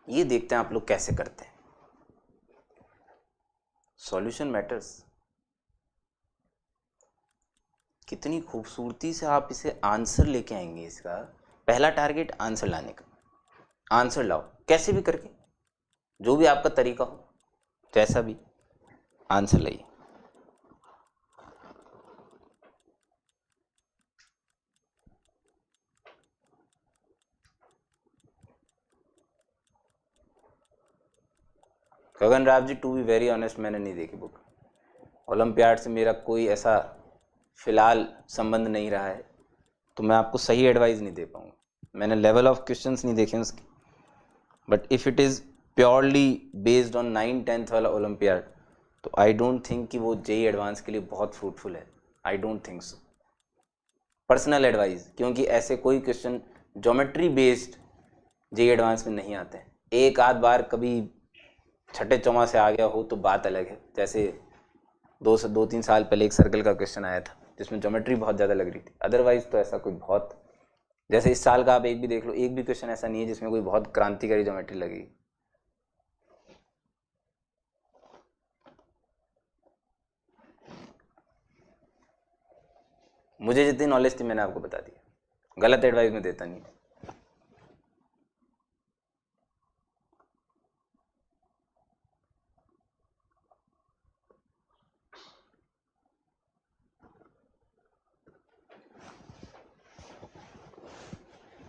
ये देखते हैं आप लोग कैसे करते हैं। Solution matters. कितनी खूबसूरती से आप इसे आंसर लेके आएंगे। इसका पहला टारगेट आंसर लाने का। आंसर लाओ कैसे भी करके, जो भी आपका तरीका हो, जैसा भी आंसर लाइए। गगन Rao ji, to be very honest, मैंने नहीं देखी बुक। ओलंपियाड से मेरा कोई ऐसा फिलहाल संबंध नहीं रहा है, तो मैं आपको सही एडवाइस नहीं दे पाऊंगा। मैंने लेवल ऑफ क्वेश्चंस नहीं देखे उसके। But if it is purely based on 9-10th वाला ओलंपियाड, तो आई डोंट थिंक कि वो जेई एडवांस के लिए बहुत फ्रूटफुल है। I don't think so, personal advice. क्योंकि ऐसे कोई question geometry based JEE advance में नहीं आते हैं। एक आध बार कभी छठे चौमा से आ गया हो तो बात अलग है। जैसे 2-3 साल पहले एक सर्कल का क्वेश्चन आया था जिसमें ज्योमेट्री बहुत ज़्यादा लग रही थी। अदरवाइज तो ऐसा कोई बहुत, जैसे इस साल का आप एक भी देख लो, एक भी क्वेश्चन ऐसा नहीं है जिसमें कोई बहुत क्रांतिकारी ज्योमेट्री लगी। मुझे जितनी नॉलेज थी मैंने आपको बता दी। गलत एडवाइस में देता नहीं।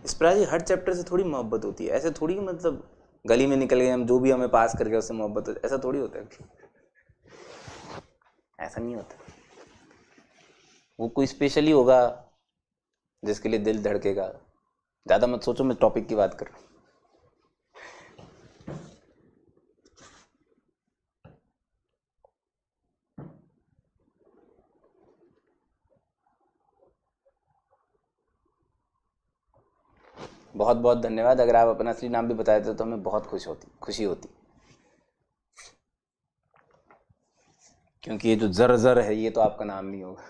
इस प्रकार जी हर चैप्टर से थोड़ी मोहब्बत होती है। ऐसे थोड़ी मतलब गली में निकल गए हम, जो भी हमें पास कर गया उससे मोहब्बत होती है, ऐसा थोड़ी होता है। ऐसा नहीं होता। वो कोई स्पेशली होगा जिसके लिए दिल धड़केगा। ज़्यादा मत सोचो, मैं टॉपिक की बात कर रहा हूँ। बहुत बहुत धन्यवाद। अगर आप अपना असली नाम भी बताए थे तो हमें बहुत खुशी होती। क्योंकि ये जो जर है ये तो आपका नाम नहीं होगा।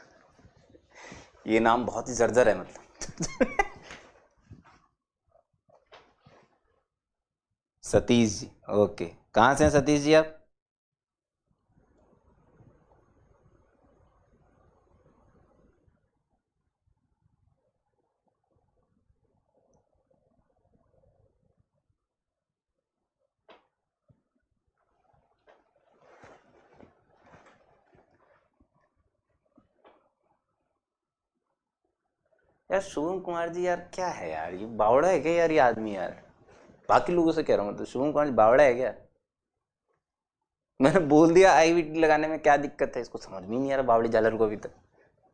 ये नाम बहुत ही जर्जर है मतलब। सतीश जी, ओके। कहाँ से हैं सतीश जी आप? यार शुभम कुमार जी, यार क्या है यार, ये बावड़ा है क्या यार ये आदमी यार? बाकी लोगों से कह रहा हूँ, मतलब शुभम कुमार जी बावड़ा है क्या? मैंने बोल दिया आईवीटी लगाने में क्या दिक्कत है, इसको समझ में ही नहीं आ रहा बावड़ी जालर को अभी तक।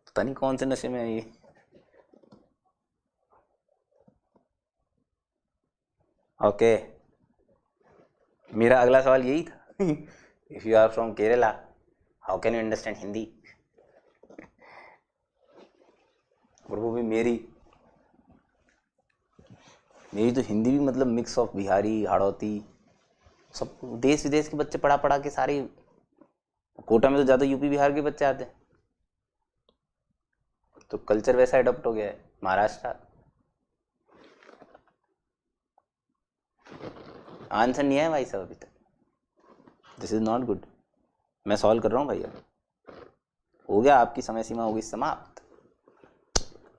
पता नहीं कौन से नशे में है ये। ओके, मेरा अगला सवाल यही था। If you are from Kerala, how can you understand Hindi? और वो भी मेरी मेरी तो हिंदी भी मतलब मिक्स ऑफ बिहारी, हाड़ौती, सब देश विदेश के बच्चे पढ़ा पढ़ा के सारे। कोटा में तो ज़्यादा यूपी बिहार के बच्चे आते हैं, तो कल्चर वैसा अडॉप्ट हो गया है। महाराष्ट्र। आंसर नहीं है भाई साहब अभी तक। This is not good. मैं सॉल्व कर रहा हूँ भाई। अब हो गया, आपकी समय सीमा हो गई समाप्त।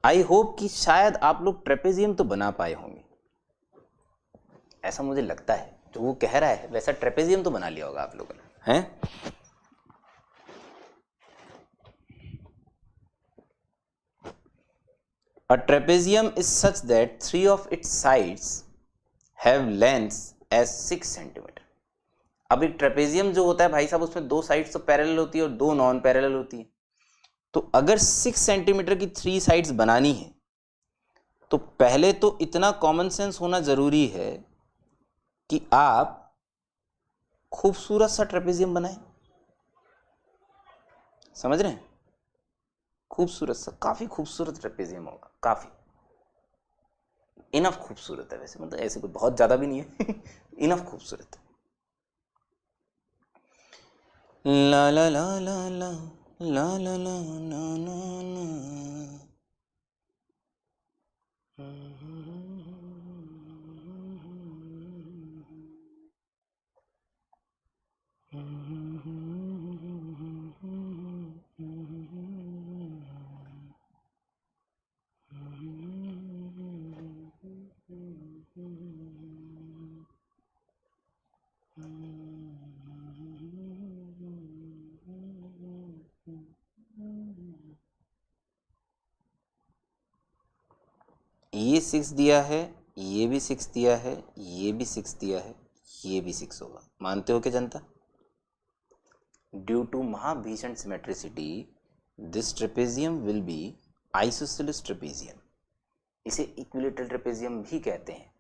आई होप कि शायद आप लोग ट्रेपेजियम तो बना पाए होंगे, ऐसा मुझे लगता है। जो वो कह रहा है वैसा ट्रेपेजियम तो बना लिया होगा आप लोगों ने, हैं? A trapezium is such that 3 of its sides have lengths as 6 centimetre. अब एक ट्रेपेजियम जो होता है भाई साहब, उसमें 2 साइड्स तो पैरेलल होती है और 2 नॉन पैरेलल होती है। तो अगर 6 सेंटीमीटर की 3 साइड्स बनानी है तो पहले तो इतना कॉमन सेंस होना जरूरी है कि आप खूबसूरत सा ट्रेपेजियम बनाएं। समझ रहे हैं? खूबसूरत सा, काफी खूबसूरत ट्रेपेजियम होगा, काफी इनफ खूबसूरत है वैसे, मतलब ऐसे कोई बहुत ज्यादा भी नहीं है। इनफ खूबसूरत है। ला ला ला ला ला ला ला ला ना ना ना। ये 6 दिया है, ये भी 6 दिया है, ये भी 6 दिया है, ये भी 6 होगा। मानते हो क्या जनता? ड्यू टू महाभीषण symmetricity this trapezium will be isosceles trapezium. इसे इक्विलेटरल ट्रेपेजियम भी कहते हैं।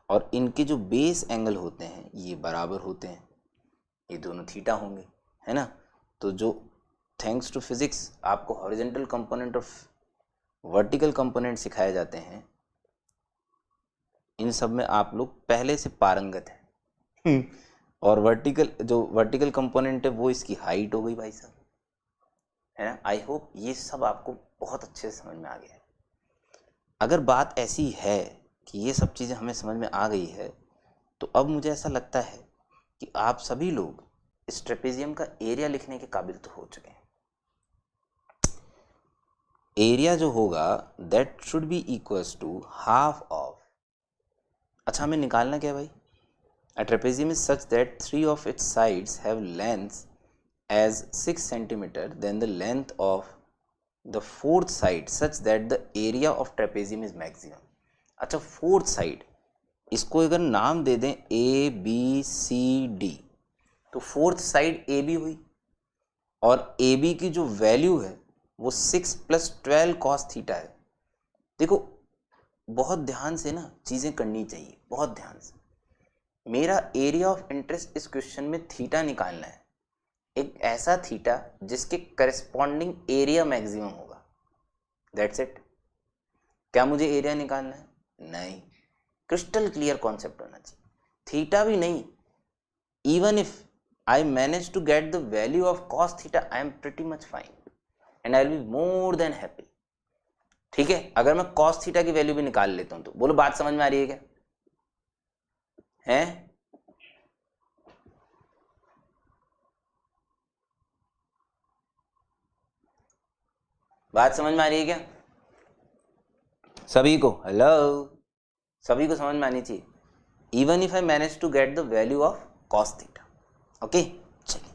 और इनके जो बेस एंगल होते हैं ये बराबर होते हैं, ये दोनों थीटा होंगे, है ना। तो जो थैंक्स टू फिजिक्स आपको हॉरिजॉन्टल कंपोनेंट और वर्टिकल कंपोनेंट सिखाए जाते हैं, इन सब में आप लोग पहले से पारंगत हैं। और वर्टिकल कंपोनेंट है वो इसकी हाइट हो गई भाई साहब, है ना। आई होप ये सब आपको बहुत अच्छे से समझ में आ गया है। अगर बात ऐसी है कि ये सब चीज़ें हमें समझ में आ गई है, तो अब मुझे ऐसा लगता है कि आप सभी लोग इस ट्रेपेजियम का एरिया लिखने के काबिल तो हो चुके हैं। एरिया जो होगा that should be equals to half of, अच्छा हमें निकालना क्या है भाई? A trapezium is such that 3 of its sides have lengths as 6 centimeter, then the length of the fourth side such that the area of trapezium is maximum। अच्छा fourth side, इसको अगर नाम दे दें ए बी सी डी, तो fourth side A B हुई, और A B की जो वैल्यू है वो 6 + 12 cos थीटा है। देखो बहुत ध्यान से ना चीज़ें करनी चाहिए, बहुत ध्यान से। मेरा एरिया ऑफ इंटरेस्ट इस क्वेश्चन में थीटा निकालना है, एक ऐसा थीटा जिसके करस्पॉन्डिंग एरिया मैक्सिमम होगा, दैट्स इट। क्या मुझे एरिया निकालना है? नहीं, क्रिस्टल क्लियर कॉन्सेप्ट होना चाहिए। थीटा भी नहीं, even if I manage to get the value of cos theta I am pretty much fine and I will be more than happy. ठीक है, अगर मैं कॉस थीटा की वैल्यू भी निकाल लेता हूं तो बोलो बात समझ में आ रही है क्या? है बात समझ में आ रही है क्या सभी को? हेलो, सभी को समझ में आनी चाहिए। Even if I manage to get the value of cos theta, okay. चलिए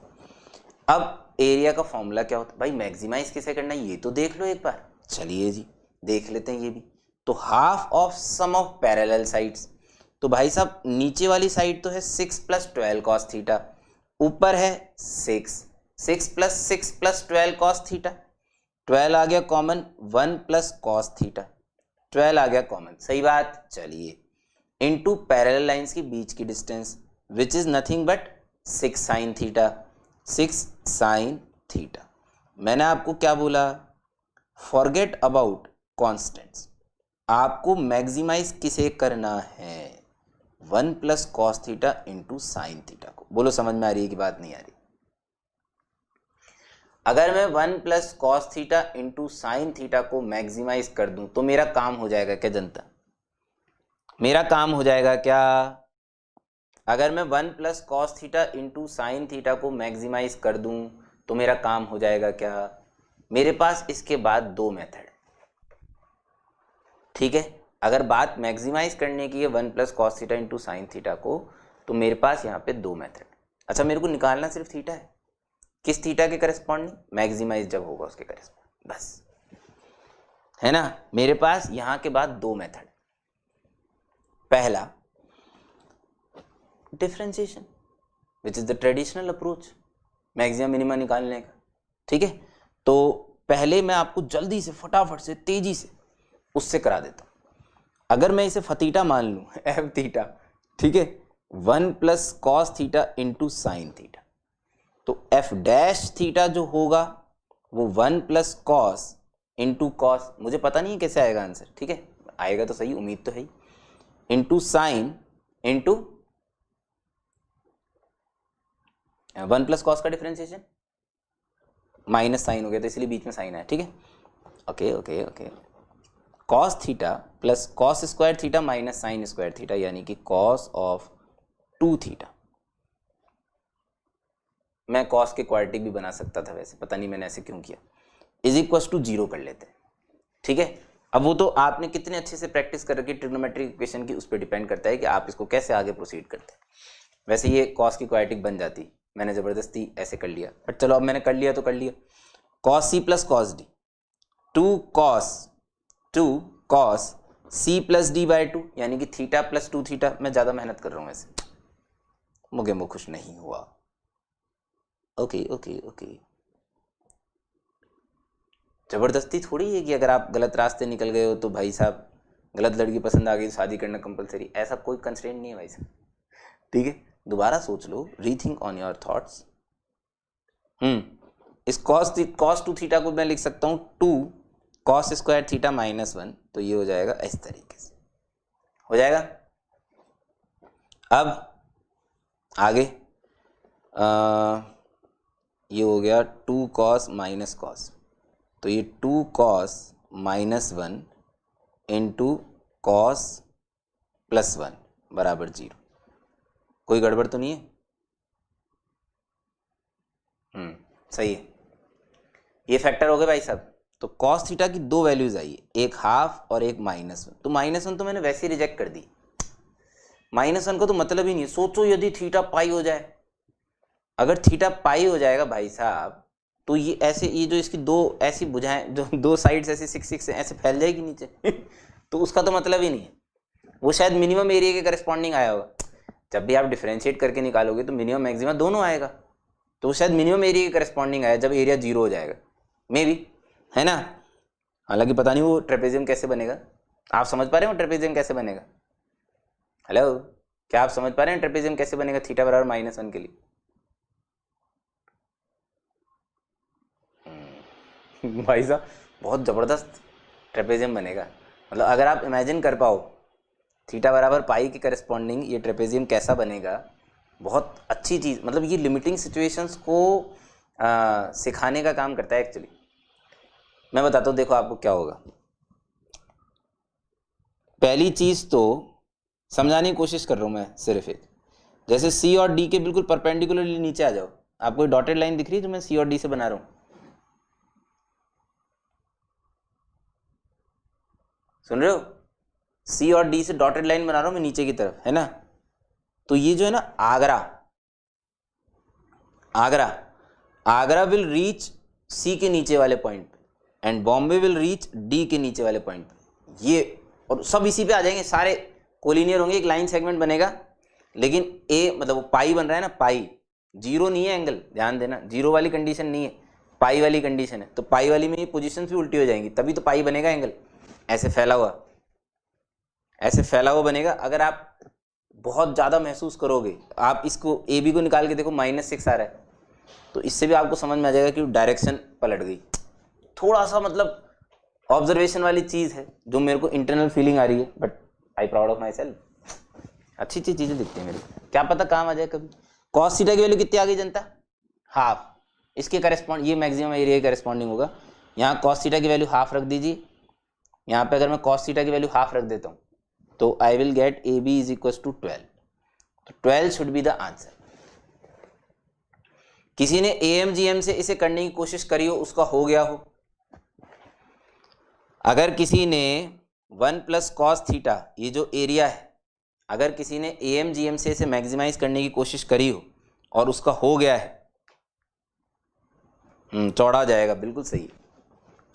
अब एरिया का फॉर्मूला क्या होता है भाई? मैक्सिमाइज कैसे करना है ये तो देख लो एक बार। चलिए जी देख लेते हैं ये भी। तो half of sum of parallel sides, तो भाई साहब नीचे वाली साइड तो है 6 + 12 cos थीटा, ऊपर है 6 + 6 + 12 cos थीटा, 12 आ गया कॉमन, 1 + cos थीटा, 12 आ गया कॉमन, सही बात। चलिए इनटू पैरेलल लाइंस के बीच की distance which is nothing but 6 sin theta, 6 sin theta. मैंने आपको क्या बोला? फॉरगेट अबाउट कॉन्स्टेंट्स, आपको मैक्सिमाइज किसे करना है? 1 + cos theta into sine theta को। बोलो समझ में आ रही है कि बात नहीं आ रही? अगर मैं 1 + cos theta into sine theta को मैक्सिमाइज कर दूं तो मेरा काम हो जाएगा क्या जनता? मेरा काम हो जाएगा क्या? अगर मैं 1 + cos theta into sine theta को मैक्सिमाइज कर दूं तो मेरा काम हो जाएगा क्या? मेरे पास इसके बाद दो मेथड, ठीक है। अगर बात मैक्सिमाइज करने की है 1 + cos theta into sine theta को, तो मेरे पास यहाँ पे दो मेथड। अच्छा मेरे को निकालना सिर्फ थीटा है, किस थीटा के करस्पॉन्डिंग? मैक्सिमाइज जब होगा उसके करस्पॉन्डिंग, बस, है ना। मेरे पास यहाँ के बाद दो मेथड। पहला differentiation which is the traditional approach maximum minimum निकालने का, ठीक है। तो पहले मैं आपको जल्दी से फटाफट से तेजी से उससे करा देता हूं। अगर मैं इसे फतीटा मान लूं एफ थीटा, ठीक है, 1 + cos theta into sine theta, तो एफ डैश थीटा जो होगा वो 1 + cos इंटू कॉस, मुझे पता नहीं है कैसे आएगा आंसर, ठीक है, आएगा तो सही, उम्मीद तो है, इंटू साइन इंटू 1 + cos का डिफरेंशिएशन, माइनस साइन हो गया तो इसलिए बीच में साइन आया, ठीक है। Okay okay okay, cos theta plus cos square theta minus sine square theta, यानी कि cos ऑफ 2 थीटा। मैं cos के क्वाड्रेटिक भी बना सकता था वैसे, पता नहीं मैंने ऐसे क्यों किया, इज इक्वल टू 0 कर लेते हैं, ठीक है। अब वो तो आपने कितने अच्छे से प्रैक्टिस कर रखी ट्रिग्नोमेट्रिक इक्वेशन की, उस पर डिपेंड करता है कि आप इसको कैसे आगे प्रोसीड करते हैं। वैसे ये cos की क्वाड्रेटिक बन जाती, मैंने ज़बरदस्ती ऐसे कर लिया, बट चलो अब मैंने कर लिया तो कर लिया। cos c + cos d, 2 cos c plus D by 2 यानी कि थीटा प्लस 2 थीटा। मैं ज़्यादा मेहनत कर रहा हूँ वैसे, मुझे वो खुश नहीं हुआ। ओके ओके ओके, ज़बरदस्ती थोड़ी है कि अगर आप गलत रास्ते निकल गए हो तो भाई साहब गलत लड़की पसंद आ गई तो शादी करना कंपलसरी, ऐसा कोई कंस्ट्रेंट नहीं है भाई साहब। ठीक है, दोबारा सोच लो, रीथिंक ऑन योर थॉट्स। इस कॉस टू थीटा को मैं लिख सकता हूँ 2 कॉस स्क्वायर थीटा माइनस 1, तो ये हो जाएगा इस तरीके से, हो जाएगा। अब आगे ये हो गया 2 कॉस माइनस कॉस, तो ये 2 cos minus 1 into cos plus 1 बराबर 0। कोई गड़बड़ तो नहीं है? सही है। ये फैक्टर हो गए भाई साहब। तो कॉस थीटा की 2 वैल्यूज आई, एक हाफ और एक माइनस 1। तो माइनस 1 तो मैंने वैसे ही रिजेक्ट कर दी, माइनस 1 का तो मतलब ही नहीं। सोचो यदि थीटा पाई हो जाए, अगर थीटा पाई हो जाएगा भाई साहब, तो ये ऐसे, ये जो इसकी 2 ऐसी भुजाएं, जो 2 साइड्स ऐसे 6 ऐसे फैल जाएगी नीचे तो उसका तो मतलब ही नहीं है। वो शायद मिनिमम एरिया के करस्पॉन्डिंग आया होगा। जब भी आप डिफरेंशिएट करके निकालोगे तो मिनिमम मैक्सिमम दोनों आएगा, तो वो शायद मिनिमम एरिया के करस्पॉन्डिंग आया जब एरिया 0 हो जाएगा, मे बी, है ना। हालांकि पता नहीं वो ट्रेपेजियम कैसे बनेगा। आप समझ पा रहे हो ट्रेपेजियम कैसे बनेगा? हेलो, क्या आप समझ पा रहे हैं ट्रेपेजियम कैसे बनेगा थीटा बराबर -1 के लिए? भाई साहब बहुत ज़बरदस्त ट्रेपेजियम बनेगा। मतलब अगर आप इमेजिन कर पाओ थीटा बराबर पाई के करस्पॉन्डिंग ये ट्रेपेजियम कैसा बनेगा, बहुत अच्छी चीज़। मतलब ये लिमिटिंग सिचुएशंस को सिखाने का काम करता है एक्चुअली। मैं बताता हूँ, देखो आपको क्या होगा। पहली चीज़ तो समझाने की कोशिश कर रहा हूँ मैं सिर्फ एक, जैसे सी और डी के बिल्कुल परपेंडिकुलरली नीचे आ जाओ। आपको डॉटेड लाइन दिख रही है जो मैं सी और डी से बना रहा हूँ? सुन रहे हो? सी और डी से डॉटेड लाइन बना रहा हूँ मैं नीचे की तरफ, है ना। तो ये जो है ना आगरा, आगरा आगरा विल रीच सी के नीचे वाले पॉइंट पे and Bombay will reach D के नीचे वाले पॉइंट पे। ये और सब इसी पे आ जाएंगे, सारे कोलिनियर होंगे, एक लाइन सेगमेंट बनेगा। लेकिन ए मतलब वो पाई बन रहा है ना, पाई 0 नहीं है एंगल, ध्यान देना 0 वाली कंडीशन नहीं है, पाई वाली कंडीशन है। तो पाई वाली में ये पोजीशंस भी उल्टी हो जाएंगी, तभी तो पाई बनेगा एंगल। ऐसे फैला हुआ, ऐसे फैला हुआ बनेगा। अगर आप बहुत ज़्यादा महसूस करोगे, आप इसको ए बी को निकाल के देखो -6 आ रहा है, तो इससे भी आपको समझ में आ जाएगा कि डायरेक्शन पलट गई। थोड़ा सा मतलब ऑब्जर्वेशन वाली चीज़ है जो मेरे को इंटरनल फीलिंग आ रही है, but I proud of my self. अच्छी अच्छी चीज़ें दिखती हैं मेरे को, क्या पता काम आ जाए कभी। कॉस थीटा की वैल्यू कितनी आ गई जनता? हाफ। इसके करेस्पॉन्ड, ये मैक्सिमम एरिया के करेस्पॉन्डिंग होगा। यहाँ कॉस थीटा की वैल्यू हाफ रख दीजिए। यहाँ पे अगर मैं कॉस थीटा की वैल्यू हाफ रख देता हूँ तो I will get A B is equal to 12। तो 12 शुड बी द आंसर। किसी ने AMGM से इसे करने की कोशिश करी हो, उसका हो गया हो। अगर किसी ने 1 प्लस कॉस थीटा, ये जो एरिया है, अगर किसी ने AMGM से इसे मैक्सिमाइज करने की कोशिश करी हो और उसका हो गया है, चौड़ा जाएगा, बिल्कुल सही,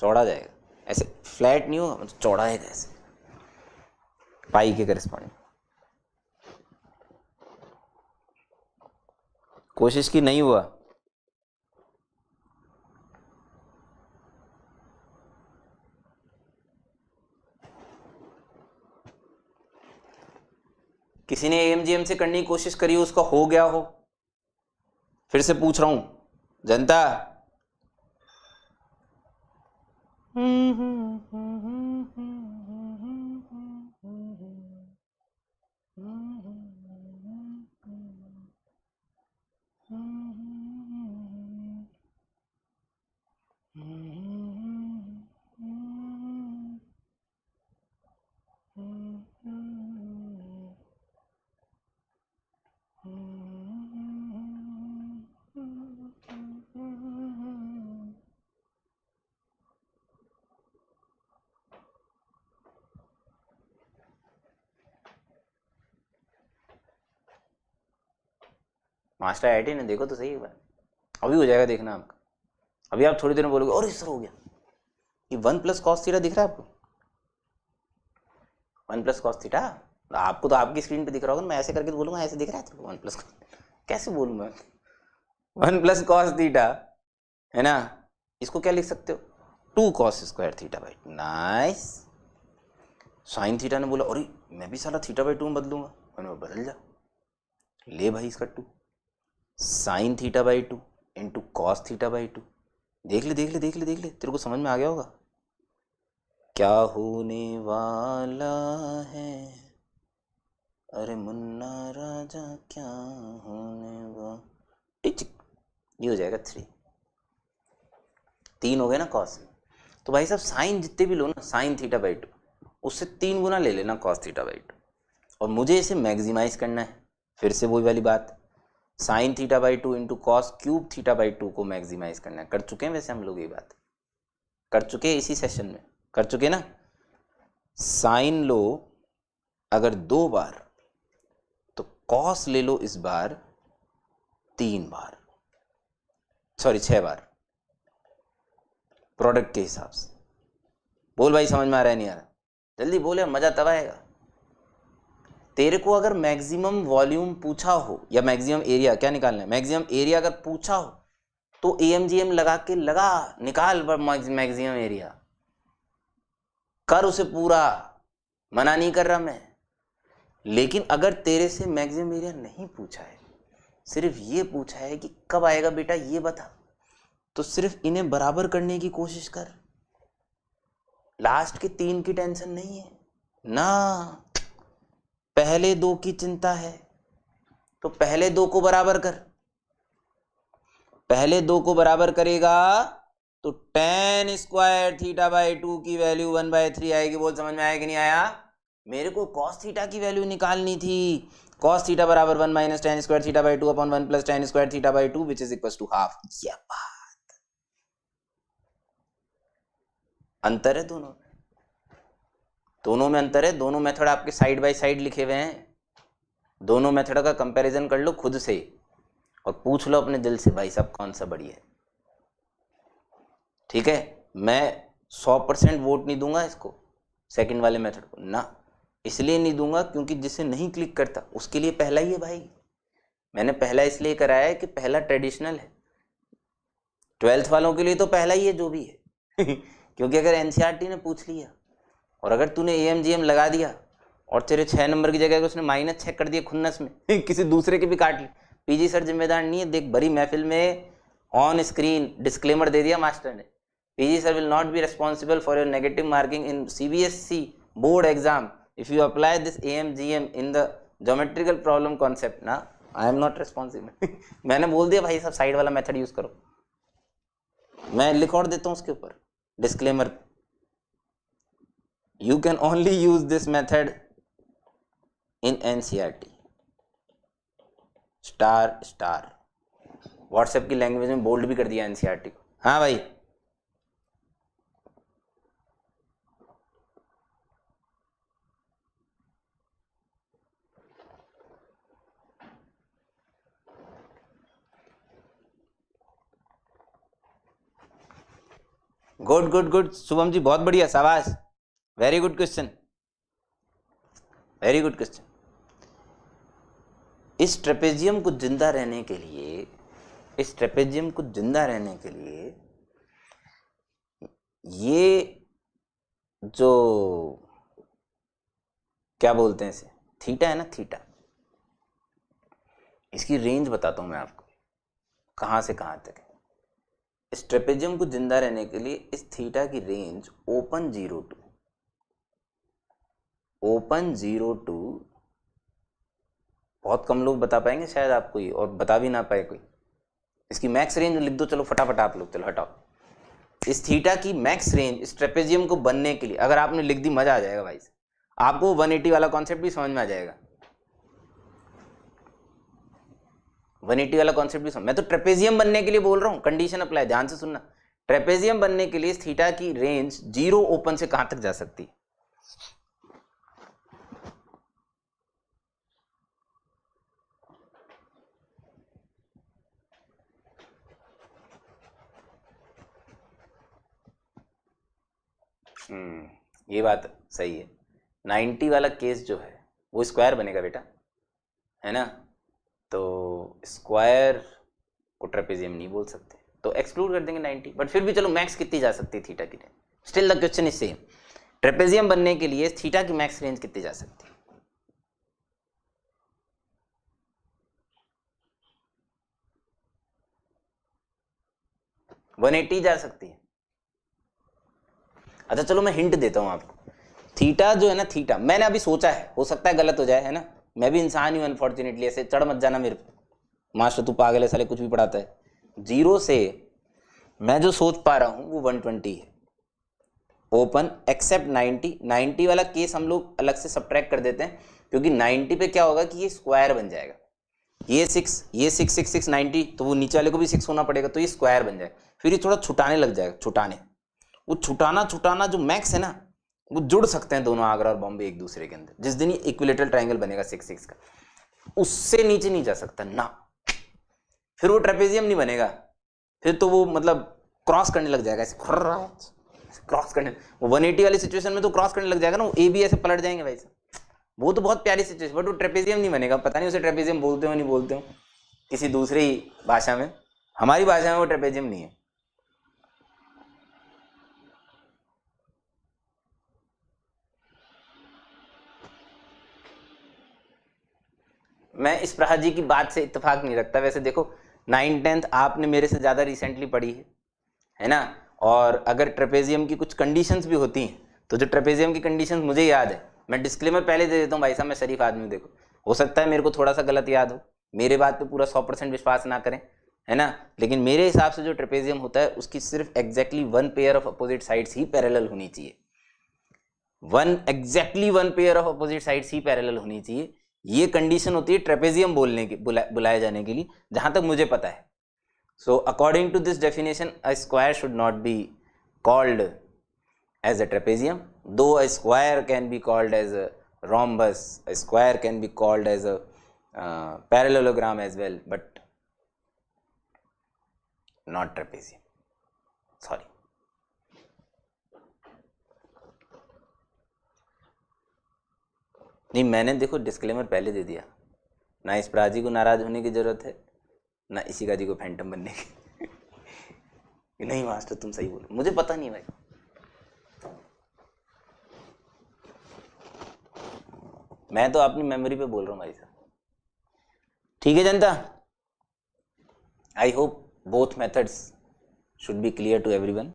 चौड़ा जाएगा। ऐसे फ्लैट नहीं होगा, चौड़ा है ऐसे पाई के करस्पॉन्डिंग। कोशिश की, नहीं हुआ। किसी ने AMGM से करने की कोशिश करी हो, उसका हो गया हो। फिर से पूछ रहा हूं जनता, मास्टर IIT ने देखो तो सही एक बार, अभी हो जाएगा देखना आपका। अभी आप थोड़ी देर में बोलोगे और सर हो गया। ये 1 प्लस कॉस थीटा दिख रहा है आपको? One plus cos theta. आपको तो आपकी स्क्रीन पे दिख रहा होगा, मैं ऐसे करके तो बोलूंगा ऐसे दिख रहा है तेरे को वन प्लस, कैसे बोलूँ मैं, वन प्लस कॉस थीटा है ना। इसको क्या लिख सकते हो, 2 cos square theta by. Nice. Sine theta ने बोला अरे मैं भी साला थीटा बाई 2 में बदलूंगा, मैंने बोला बदल जा, ले भाई इसका 2, sine theta by 2 into cos theta by 2। देख ले देख ले देख ले देख ले, तेरे को समझ में आ गया होगा क्या होने वाला है, अरे मुन्ना राजा क्या होने वाला, टिचिक, ये हो जाएगा 3, 3 हो गए ना कॉस। तो भाई साहब साइन जितने भी लो ना, साइन थीटा बाई 2 उससे 3 गुना ले लेना कॉस थीटा बाई 2, और मुझे इसे मैक्सिमाइज करना है। फिर से वही वाली बात, sine theta by 2 into cos cube theta by 2 को मैक्सिमाइज करना है। कर चुके हैं वैसे हम लोग, ये बात कर चुके हैं इसी सेशन में, कर चुके ना। साइन लो अगर 2 बार तो कॉस ले लो इस बार 3 बार, सॉरी 6 बार, प्रोडक्ट के हिसाब से। बोल भाई समझ में आ रहा है नहीं आ रहा, जल्दी बोले, मजा तब आएगा। तेरे को अगर मैक्सिमम वॉल्यूम पूछा हो या मैक्सिमम एरिया, क्या निकालना है, मैक्सिमम एरिया अगर पूछा हो तो एएमजीएम लगा के लगा निकाल मैक्सिमम एरिया, कर उसे पूरा, मना नहीं कर रहा मैं। लेकिन अगर तेरे से मैक्सिमम एरिया नहीं पूछा है, सिर्फ ये पूछा है कि कब आएगा बेटा ये बता, तो सिर्फ इन्हें बराबर करने की कोशिश कर, लास्ट के 3 की टेंशन नहीं है ना, पहले 2 की चिंता है। तो पहले 2 को बराबर कर, पहले 2 को बराबर करेगा तो tan स्क्वायर थीटा बाई 2 की वैल्यू 1/3 आएगी। बोल समझ में आया कि नहीं आया। मेरे को cos थीटा की वैल्यू निकालनी थी, cos थीटा बराबर 1 minus tan square theta by 2 upon 1 plus tan square theta by 2 which is equal to half. ये बात अंतर है दोनों में, दोनों में अंतर है। दोनों मेथड आपके साइड बाय साइड लिखे हुए हैं, दोनों मेथड का कंपैरिजन कर लो खुद से और पूछ लो अपने दिल से भाई साहब कौन सा बढ़िया है। ठीक है, मैं 100% वोट नहीं दूंगा इसको, सेकंड वाले मेथड को ना, इसलिए नहीं दूंगा क्योंकि जिसे नहीं क्लिक करता उसके लिए पहला ही है भाई। मैंने पहला इसलिए कराया है कि पहला ट्रेडिशनल है, 12th वालों के लिए तो पहला ही है जो भी है क्योंकि अगर एनसीईआरटी ने पूछ लिया और अगर तूने एएमजीएम लगा दिया और तेरे 6 नंबर की जगह उसने -6 कर दिया खुन्नस में किसी दूसरे के भी काट ली, पीजी सर जिम्मेदार नहीं है। देख बड़ी महफिल में ऑन स्क्रीन डिस्क्लेमर दे दिया मास्टर ने, PG sir will not be responsible for your negative marking in CBSE board exam if you apply this AMGM in the geometrical problem concept ना, आई एम नॉट रिस्पॉन्सिबल मैंने बोल दिया भाई सब side वाला method use करो, मैं लिख और देता हूँ उसके ऊपर disclaimer, you can only use this method in NCERT star star. WhatsApp की लैंग्वेज में बोल्ड भी कर दिया एनसीईआरटी को। हाँ भाई good good good Shubham ji, बहुत बढ़िया, शाबाश, very good question, very good question. इस ट्रेपेजियम को जिंदा रहने के लिए, इस ट्रेपेजियम को जिंदा रहने के लिए ये जो क्या बोलते हैं इसे, थीटा है ना, थीटा, इसकी रेंज बताता हूं मैं आपको कहां से कहां तक है। इस ट्रेपेजियम को जिंदा रहने के लिए इस थीटा की रेंज ओपन 0 टू, बहुत कम लोग बता पाएंगे शायद आपको ये, और बता भी ना पाए कोई। इसकी मैक्स रेंज लिख दो चलो फटाफट आप लोग, चलो हटाओ। इस थीटा की मैक्स रेंज इस ट्रेपेजियम को बनने के लिए अगर आपने लिख दी मजा आ जाएगा भाई, आपको 180 वाला कॉन्सेप्ट भी समझ में आ जाएगा, 180 वाला कॉन्सेप्ट भी समझ। मैं तो ट्रेपेजियम बनने के लिए बोल रहा हूं, कंडीशन अप्लाई, ध्यान से सुनना। ट्रेपेजियम बनने के लिए इस थीटा की रेंज 0 ओपन से कहां तक जा सकती है, ये बात सही है 90 वाला केस जो है वो स्क्वायर बनेगा बेटा, है ना, तो स्क्वायर को ट्रेपेजियम नहीं बोल सकते, तो एक्सक्लूड कर देंगे 90। बट फिर भी चलो मैक्स कितनी जा सकती है थीटा की range, still the question is same, trapezium बनने के लिए थीटा की मैक्स रेंज कितनी जा सकती है? वन 180 जा सकती है। अच्छा चलो मैं हिंट देता हूं आपको, थीटा जो है ना, थीटा मैंने अभी सोचा है, हो सकता है गलत हो जाए, है ना, मैं भी इंसान ही हूं अनफॉर्चुनेटली, ऐसे चढ़ मत जाना मेरे पे, मास्टर तू पागल है साले कुछ भी पढ़ाता है। 0 से मैं जो सोच पा रहा हूं वो 120 है ओपन, एक्सेप्ट 90 वाला केस हम लोग अलग से सब्ट्रैक्ट कर देते हैं, क्योंकि 90 पे क्या होगा कि ये स्क्वायर बन जाएगा, ये 6 ये 6 6 6 90, तो वो नीचे वाले को भी 6 होना पड़ेगा, तो ये स्क्वायर बन जाएगा, फिर ये थोड़ा छुटाने लग जाएगा, छुटाने, वो छुटाना जो मैक्स है ना, वो जुड़ सकते हैं दोनों आगरा और बॉम्बे एक दूसरे के अंदर, जिस दिन ये इक्विलेटरल ट्रायंगल बनेगा 6 6 का, उससे नीचे नहीं जा सकता ना, फिर वो ट्रेपेजियम नहीं बनेगा, फिर तो वो मतलब क्रॉस करने लग जाएगा, ऐसे क्रॉस करने, वो 180 वाली सिचुएशन में तो क्रॉस करने लग जाएगा ना, वो ए बी ऐसे पलट जाएंगे भाई साहब, वो तो बहुत प्यारी सिचुएशन, बट वो ट्रेपेजियम नहीं बनेगा, पता नहीं उसे ट्रेपेजियम बोलते हो नहीं बोलते हो किसी दूसरी भाषा में, हमारी भाषा में वो ट्रेपेजियम नहीं है। मैं इस प्रहार जी की बात से इत्तेफाक नहीं रखता, वैसे देखो 9th 10th आपने मेरे से ज़्यादा रिसेंटली पढ़ी है ना, और अगर ट्रेपेजियम की कुछ कंडीशंस भी होती हैं, तो जो ट्रेपेजियम की कंडीशंस मुझे याद है, मैं डिस्क्लेमर पहले दे देता हूँ भाई साहब, मैं शरीफ आदमी हूँ, देखो हो सकता है मेरे को थोड़ा सा गलत याद हो, मेरे बात पे पूरा 100% विश्वास ना करें, है ना, लेकिन मेरे हिसाब से जो ट्रेपेजियम होता है उसकी सिर्फ exactly 1 pair of opposite sides he parallel होनी चाहिए, one pair of opposite sides he parallel होनी चाहिए, ये कंडीशन होती है ट्रेपेजियम बोलने की, बुलाए जाने के लिए, जहां तक मुझे पता है। So according to this definition a square should not be called as a trapezium, though a square can be called as a rhombus, a square can be called as a parallelogram as well, but not trapezium, sorry. नहीं मैंने देखो disclaimer पहले दे दिया, ना इस प्राजी को नाराज होने की जरूरत है, ना इसी का जी को फैंटम बनने की नहीं मास्टर तुम सही बोलो, मुझे पता नहीं भाई, मैं तो अपनी मेमोरी पे बोल रहा हूँ भाई साहब। ठीक है जनता, I hope both methods should be clear to everyone.